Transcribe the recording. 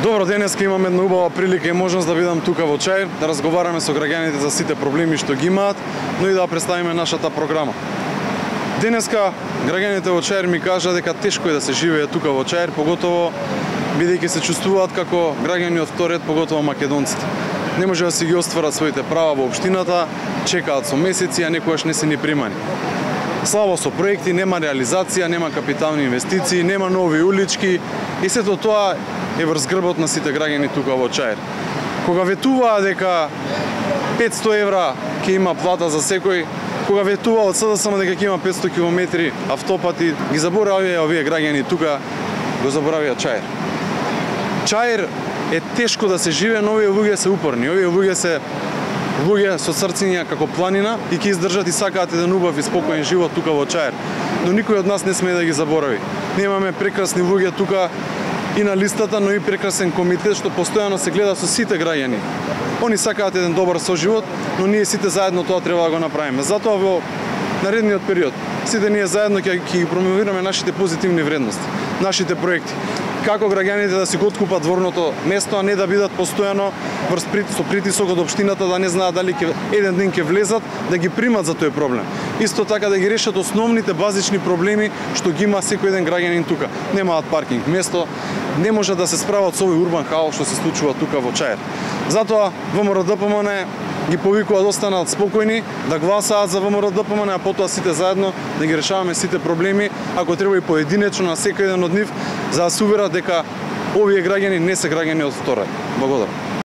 Добро, денеска имаме една убава прилика и можност да бидам тука во Чаир, да разговараме со граѓаните за сите проблеми што ги имаат, но и да представиме нашата програма. Денеска граѓаните во Чаир ми кажа дека тешко е да се живее тука во Чаир, поготово бидејќи се чувствуваат како граѓани од втор ред, поготово македонците. Не може да си ги остварат своите права во општината, чекаат со месеци, а некогаш не се ни примани. Слабо со проекти, нема реализација, нема капитални инвестиции, нема нови улички и сето тоа е врз грбот на сите граѓани тука во Чаир. Кога ветуваа дека 500 евра ќе има плата за секој, кога ветуваа од СДСМ дека ќе има 500 километри автопати, ги заборавија овие граѓани тука, го заборавија Чаир. Чаир е тешко да се живее, но овие луѓе се упорни, овие луѓе се луѓе со срциња како планина и ќе издржат и сакаат еден убав и спокоен живот тука во Чаир. Но никој од нас не сме да ги заборави. Ние имаме прекрасни луѓе тука и на листата, но и прекрасен комитет што постојано се гледа со сите граѓани. Они сакаат еден добар соживот, но ние сите заедно тоа треба да го направиме. Затоа во наредниот период сите ние заедно ќе ги промовираме нашите позитивни вредности, нашите проекти. Како граѓаните да си го откупат дворното место, а не да бидат постојано со притисок од општината, да не знаат дали еден ден ќе влезат, да ги примат за тој проблем. Исто така да ги решат основните базични проблеми што ги има секој еден граѓанин тука. Немаат паркинг место, не може да се справат со овој урбан хаос што се случува тука во Чаир. Затоа ВМРО-ДПМН ги повикува да останат спокојни, да гласаат за ВМРО-ДПМН, а потоа сите заедно да ги решаваме сите проблеми, ако треба и поединечно на секој еден од нив, за да се уверат дека овие граѓани не се граѓани од втор ред. Благодарам.